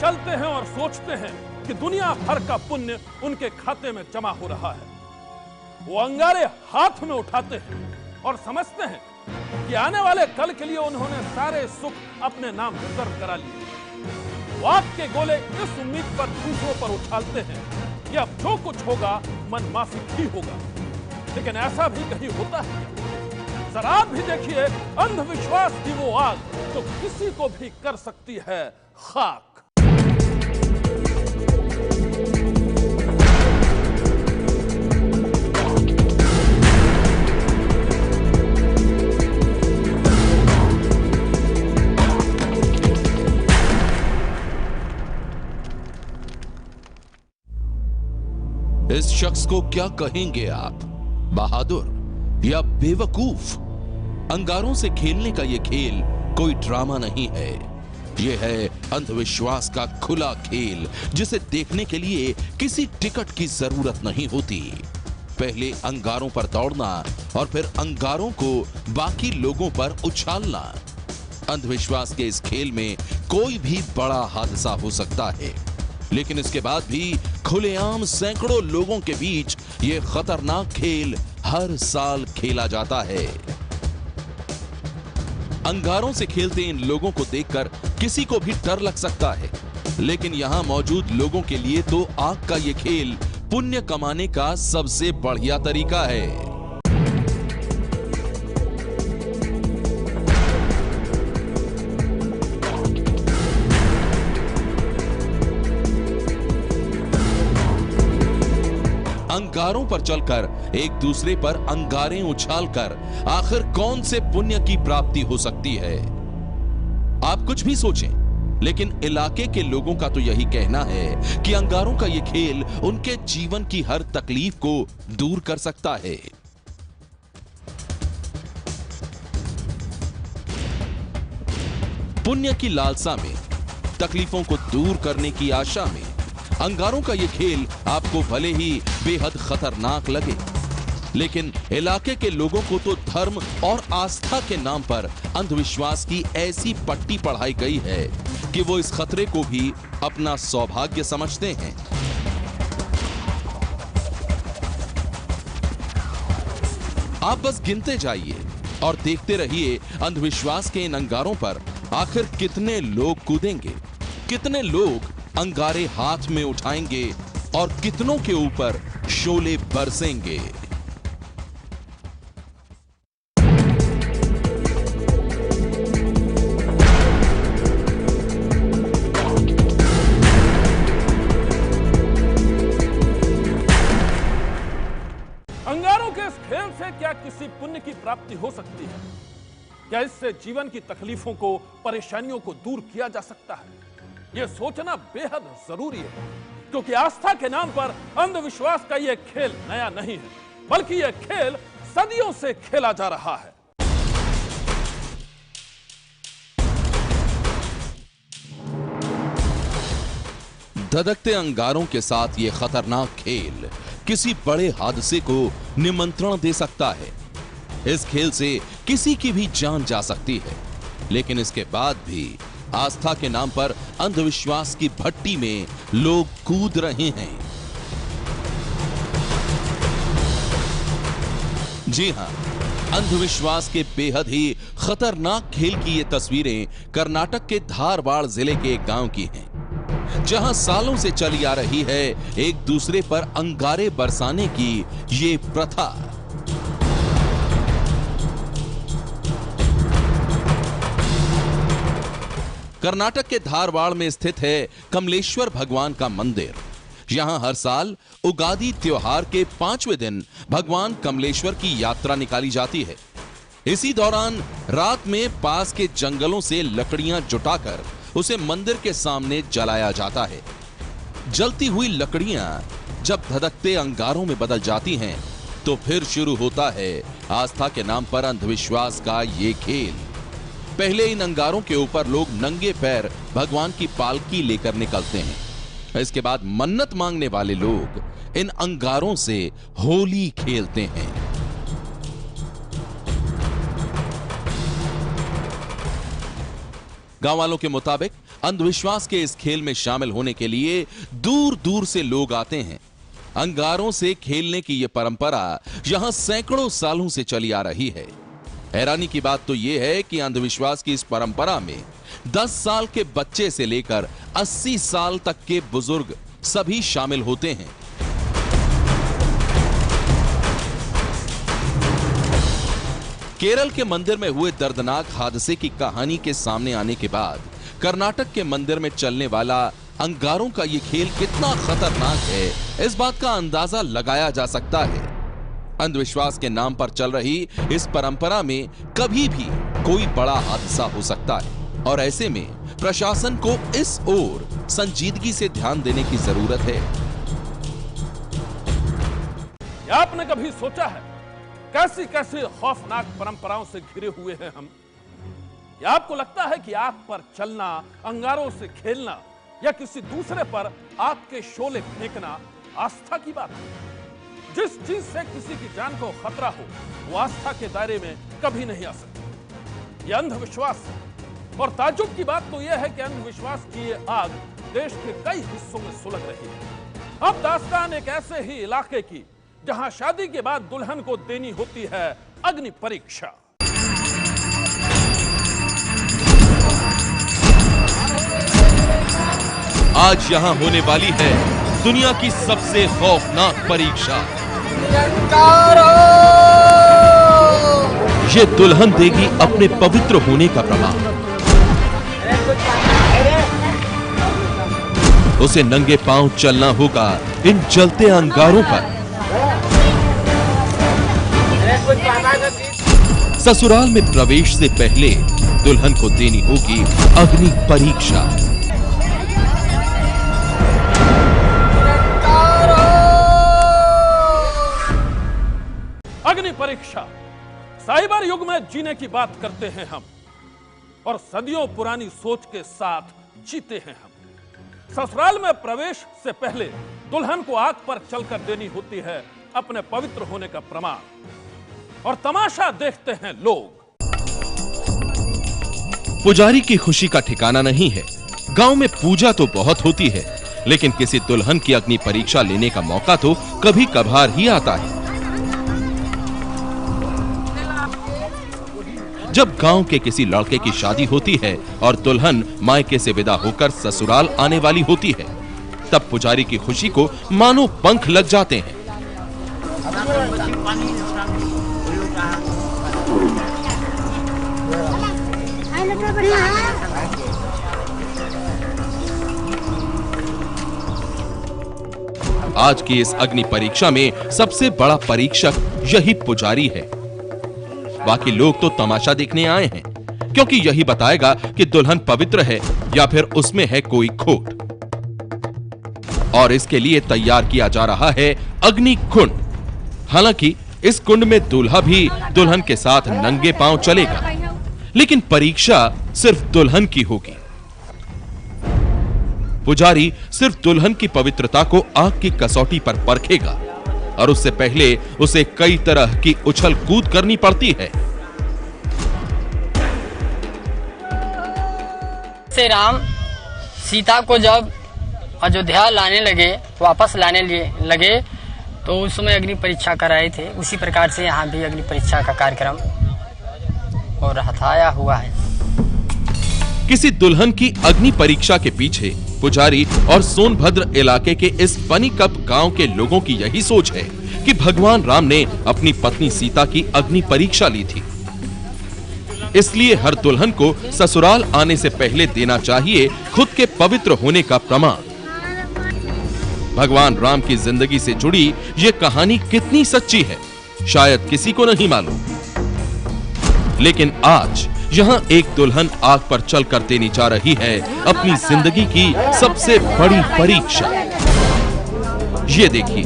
चलते हैं और सोचते हैं कि दुनिया भर का पुण्य उनके खाते में जमा हो रहा है। वो अंगारे हाथ में उठाते हैं और समझते हैं कि आने वाले कल के लिए उन्होंने सारे सुख अपने नाम रिजर्व करा लिए। वो आग के गोले इस उम्मीद पर दूसरों पर उछालते हैं कि अब जो कुछ होगा मन माफिक ही होगा। लेकिन ऐसा भी कहीं होता है? जरा आप भी देखिए अंधविश्वास की वो आग जो किसी को भी कर सकती है खाक। इस शख्स को क्या कहेंगे आप, बहादुर या बेवकूफ? अंगारों से खेलने का यह खेल कोई ड्रामा नहीं है, यह है अंधविश्वास का खुला खेल, जिसे देखने के लिए किसी टिकट की जरूरत नहीं होती। पहले अंगारों पर दौड़ना और फिर अंगारों को बाकी लोगों पर उछालना। अंधविश्वास के इस खेल में कोई भी बड़ा हादसा हो सकता है, लेकिन इसके बाद भी खुलेआम सैकड़ों लोगों के बीच यह खतरनाक खेल हर साल खेला जाता है। अंगारों से खेलते इन लोगों को देखकर किसी को भी डर लग सकता है, लेकिन यहां मौजूद लोगों के लिए तो आग का यह खेल पुण्य कमाने का सबसे बढ़िया तरीका है। अंगारों पर चलकर एक दूसरे पर अंगारें उछालकर आखिर कौन से पुण्य की प्राप्ति हो सकती है? आप कुछ भी सोचें, लेकिन इलाके के लोगों का तो यही कहना है कि अंगारों का यह खेल उनके जीवन की हर तकलीफ को दूर कर सकता है। पुण्य की लालसा में, तकलीफों को दूर करने की आशा में अंगारों का यह खेल आपको भले ही बेहद खतरनाक लगे, लेकिन इलाके के लोगों को तो धर्म और आस्था के नाम पर अंधविश्वास की ऐसी पट्टी पढ़ाई गई है कि वो इस खतरे को भी अपना सौभाग्य समझते हैं। आप बस गिनते जाइए और देखते रहिए अंधविश्वास के इन अंगारों पर आखिर कितने लोग कूदेंगे, कितने लोग अंगारे हाथ में उठाएंगे और कितनों के ऊपर शोले बरसेंगे। अंगारों के इस खेल से क्या किसी पुण्य की प्राप्ति हो सकती है? क्या इससे जीवन की तकलीफों को, परेशानियों को दूर किया जा सकता है? यह सोचना बेहद जरूरी है, क्योंकि आस्था के नाम पर अंधविश्वास का यह खेल नया नहीं है, बल्कि यह खेल सदियों से खेला जा रहा है। धधकते अंगारों के साथ यह खतरनाक खेल किसी बड़े हादसे को निमंत्रण दे सकता है। इस खेल से किसी की भी जान जा सकती है, लेकिन इसके बाद भी आस्था के नाम पर अंधविश्वास की भट्टी में लोग कूद रहे हैं। जी हां, अंधविश्वास के बेहद ही खतरनाक खेल की ये तस्वीरें कर्नाटक के धारवाड़ जिले के एक गांव की हैं, जहां सालों से चली आ रही है एक दूसरे पर अंगारे बरसाने की ये प्रथा। कर्नाटक के धारवाड़ में स्थित है कमलेश्वर भगवान का मंदिर। यहां हर साल उगादी त्योहार के 5वें दिन भगवान कमलेश्वर की यात्रा निकाली जाती है। इसी दौरान रात में पास के जंगलों से लकड़ियां जुटाकर उसे मंदिर के सामने जलाया जाता है। जलती हुई लकड़ियां जब धधकते अंगारों में बदल जाती हैं, तो फिर शुरू होता है आस्था के नाम पर अंधविश्वास का ये खेल। पहले इन अंगारों के ऊपर लोग नंगे पैर भगवान की पालकी लेकर निकलते हैं। इसके बाद मन्नत मांगने वाले लोग इन अंगारों से होली खेलते हैं। गांव वालों के मुताबिक अंधविश्वास के इस खेल में शामिल होने के लिए दूर दूर से लोग आते हैं। अंगारों से खेलने की यह परंपरा यहां सैकड़ों सालों से चली आ रही है। हैरानी की बात तो यह है कि अंधविश्वास की इस परंपरा में 10 साल के बच्चे से लेकर 80 साल तक के बुजुर्ग सभी शामिल होते हैं। केरल के मंदिर में हुए दर्दनाक हादसे की कहानी के सामने आने के बाद कर्नाटक के मंदिर में चलने वाला अंगारों का यह खेल कितना खतरनाक है, इस बात का अंदाजा लगाया जा सकता है। अंधविश्वास के नाम पर चल रही इस परंपरा में कभी भी कोई बड़ा हादसा हो सकता है और ऐसे में प्रशासन को इस ओर संजीदगी से ध्यान देने की जरूरत है। क्या आपने कभी सोचा है कैसी कैसी खौफनाक परंपराओं से घिरे हुए हैं हम? या आपको लगता है कि आग पर चलना, अंगारों से खेलना या किसी दूसरे पर आग के शोले फेंकना आस्था की बात है? जिस चीज से किसी की जान को खतरा हो वो आस्था के दायरे में कभी नहीं आ सकती। यह अंधविश्वास है और ताज्जुब की बात तो यह है कि अंधविश्वास की ये आग देश के कई हिस्सों में सुलग रही है। अब दास्तान एक ऐसे ही इलाके की जहां शादी के बाद दुल्हन को देनी होती है अग्नि परीक्षा। आज यहां होने वाली है दुनिया की सबसे खौफनाक परीक्षा। ये दुल्हन देगी अपने पवित्र होने का प्रमाण। उसे नंगे पांव चलना होगा इन जलते अंगारों पर। ससुराल में प्रवेश से पहले दुल्हन को देनी होगी अग्नि परीक्षा। अग्नि परीक्षा साइबर युग में जीने की बात करते हैं हम और सदियों पुरानी सोच के साथ जीते हैं हम। ससुराल में प्रवेश से पहले दुल्हन को आग पर चलकर देनी होती है अपने पवित्र होने का प्रमाण और तमाशा देखते हैं लोग। पुजारी की खुशी का ठिकाना नहीं है। गांव में पूजा तो बहुत होती है, लेकिन किसी दुल्हन की अग्नि परीक्षा लेने का मौका तो कभी कभार ही आता है। जब गांव के किसी लड़के की शादी होती है और दुल्हन मायके से विदा होकर ससुराल आने वाली होती है, तब पुजारी की खुशी को मानो पंख लग जाते हैं। आज की इस अग्नि परीक्षा में सबसे बड़ा परीक्षक यही पुजारी है। बाकी लोग तो तमाशा देखने आए हैं, क्योंकि यही बताएगा कि दुल्हन पवित्र है या फिर उसमें है कोई खोट। और इसके लिए तैयार किया जा रहा है अग्नि कुंड। हालांकि इस कुंड में दूल्हा भी दुल्हन के साथ नंगे पांव चलेगा, लेकिन परीक्षा सिर्फ दुल्हन की होगी। पुजारी सिर्फ दुल्हन की पवित्रता को आग की कसौटी पर परखेगा और उससे पहले उसे कई तरह की उछल कूद करनी पड़ती है। से राम सीता को जब अयोध्या लाने लगे, वापस लाने लगे, तो उस समय अग्नि परीक्षा कराए थे। उसी प्रकार से यहाँ भी अग्नि परीक्षा का कार्यक्रम और हथाया हुआ है। किसी दुल्हन की अग्नि परीक्षा के पीछे पुजारी और सोनभद्र इलाके के इस पनीकप गांव के लोगों की यही सोच है कि भगवान राम ने अपनी पत्नी सीता की अग्नि परीक्षा ली थी, इसलिए हर दुल्हन को ससुराल आने से पहले देना चाहिए खुद के पवित्र होने का प्रमाण। भगवान राम की जिंदगी से जुड़ी ये कहानी कितनी सच्ची है, शायद किसी को नहीं मालूम, लेकिन आज यहाँ एक दुल्हन आग पर चलकर देने जा रही है अपनी जिंदगी की सबसे बड़ी परीक्षा। ये देखिए,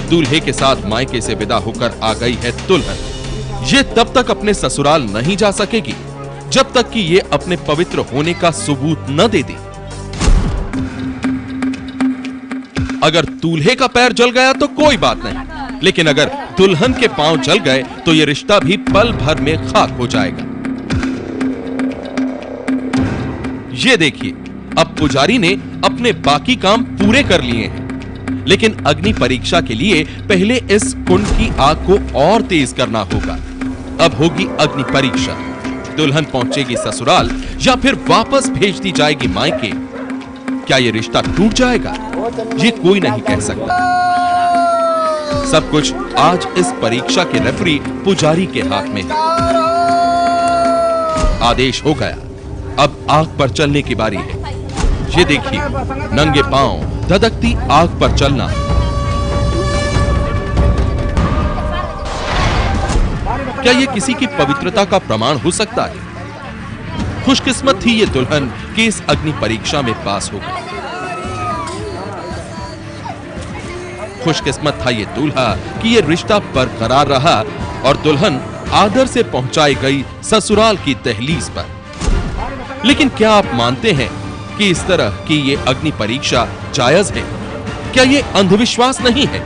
दूल्हे के साथ मायके से विदा होकर आ गई है दुल्हन। ये तब तक अपने ससुराल नहीं जा सकेगी जब तक कि ये अपने पवित्र होने का सबूत न दे दे। अगर दूल्हे का पैर जल गया तो कोई बात नहीं, लेकिन अगर दुल्हन के पांव जल गए तो ये रिश्ता भी पल भर में खाक हो जाएगा। ये देखिए, अब पुजारी ने अपने बाकी काम पूरे कर लिए हैं, लेकिन अग्नि परीक्षा के लिए पहले इस कुंड की आग को और तेज करना होगा। अब होगी अग्नि परीक्षा। दुल्हन पहुंचेगी ससुराल या फिर वापस भेज दी जाएगी मायके। क्या ये रिश्ता टूट जाएगा? ये कोई नहीं कह सकता। सब कुछ आज इस परीक्षा के रेफरी पुजारी के हाथ में है। आदेश हो गया, अब आग पर चलने की बारी है। ये देखिए, नंगे पांव धधकती आग पर चलना। क्या ये किसी की पवित्रता का प्रमाण हो सकता है? खुशकिस्मत थी ये दुल्हन कि इस अग्नि परीक्षा में पास हो गई। खुशकिस्मत था ये दूल्हा कि ये रिश्ता बरकरार रहा और दुल्हन आदर से पहुंचाई गई ससुराल की दहलीज पर। लेकिन क्या आप मानते हैं कि इस तरह की ये अग्नि परीक्षा जायज है? क्या ये अंधविश्वास नहीं है?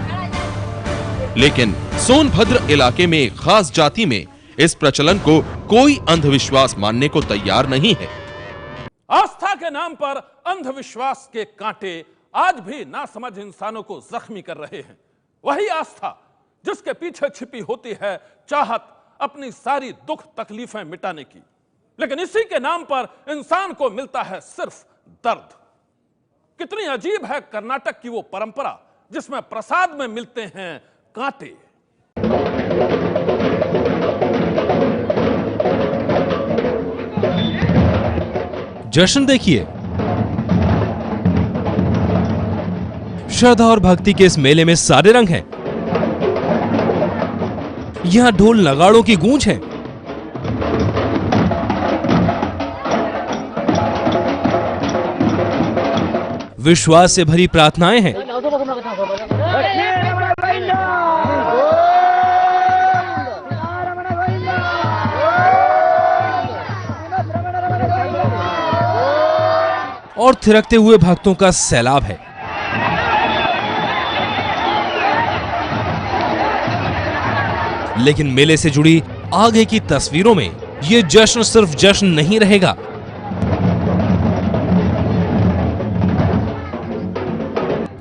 लेकिन सोनभद्र इलाके में एक खास जाति में इस प्रचलन को कोई अंधविश्वास मानने को तैयार नहीं है। आस्था के नाम पर अंधविश्वास के कांटे आज भी नासमझ इंसानों को जख्मी कर रहे हैं। वही आस्था जिसके पीछे छिपी होती है चाहत अपनी सारी दुख तकलीफें मिटाने की, लेकिन इसी के नाम पर इंसान को मिलता है सिर्फ दर्द। कितनी अजीब है कर्नाटक की वो परंपरा जिसमें प्रसाद में मिलते हैं कांटे। जश्न देखिए, श्रद्धा और भक्ति के इस मेले में सारे रंग हैं। यहां ढोल नगाड़ों की गूंज है। विश्वास से भरी प्रार्थनाएं हैं। और थिरकते हुए भक्तों का सैलाब है। लेकिन मेले से जुड़ी आगे की तस्वीरों में यह जश्न सिर्फ जश्न नहीं रहेगा।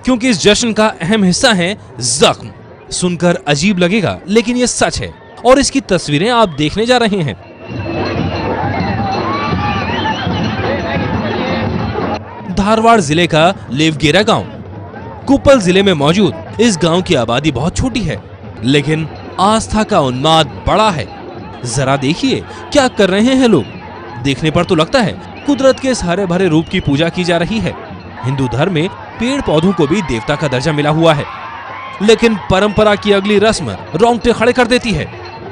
क्योंकि इस जश्न का अहम हिस्सा है जख्म। सुनकर अजीब लगेगा, लेकिन यह सच है और इसकी तस्वीरें आप देखने जा रहे हैं। धारवाड़ जिले का लेवगेरा गांव। कुप्पल जिले में मौजूद इस गांव की आबादी बहुत छोटी है, लेकिन आस्था का उन्माद बड़ा है। जरा देखिए क्या कर रहे हैं लोग। देखने पर तो लगता है कुदरत के इस हरे भरे रूप की पूजा की जा रही है। हिंदू धर्म में पेड़ पौधों को भी देवता का दर्जा मिला हुआ है, लेकिन परंपरा की अगली रस्म रोंगटे खड़े कर देती है।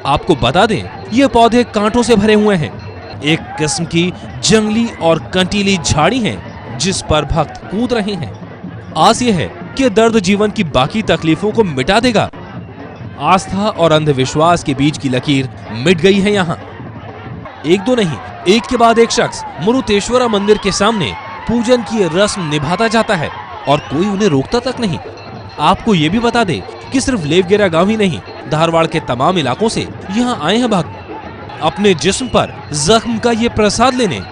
आपको बता दें, ये पौधे कांटों से भरे हुए हैं। एक किस्म की जंगली और कंटीली झाड़ी है जिस पर भक्त कूद रहे हैं। आस यह है कि दर्द जीवन की बाकी तकलीफों को मिटा देगा। आस्था और अंधविश्वास के बीच की लकीर मिट गई है यहाँ। एक दो नहीं, एक के बाद एक शख्स मरुतेश्वरा मंदिर के सामने पूजन की रस्म निभाता जाता है और कोई उन्हें रोकता तक नहीं। आपको ये भी बता दे कि सिर्फ लेवगेरा गांव ही नहीं, धारवाड़ के तमाम इलाकों से यहाँ आए हैं भक्त अपने जिस्म पर जख्म का ये प्रसाद लेने।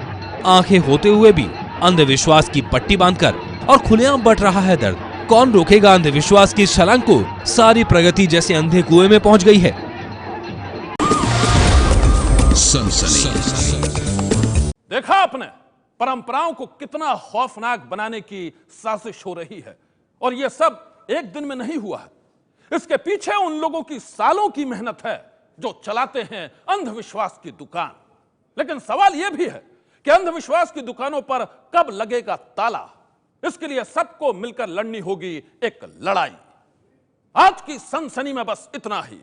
आंखें होते हुए भी अंधविश्वास की पट्टी बांधकर और खुलेआम बट रहा है दर्द। कौन रोकेगा अंधविश्वास की छलांग को? सारी प्रगति जैसे अंधे कुएं में पहुंच गई है। देखा आपने, परंपराओं को कितना खौफनाक बनाने की साजिश हो रही है, और यह सब एक दिन में नहीं हुआ है। इसके पीछे उन लोगों की सालों की मेहनत है जो चलाते हैं अंधविश्वास की दुकान। लेकिन सवाल यह भी है कि अंधविश्वास की दुकानों पर कब लगेगा ताला। इसके लिए सबको मिलकर लड़नी होगी एक लड़ाई। आज की सनसनी में बस इतना ही।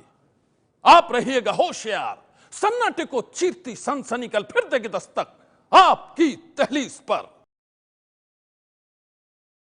आप रहिएगा होशियार। सन्नाटे को चीरती सनसनी कल फिर देगी दस्तक आपकी दहलीज पर।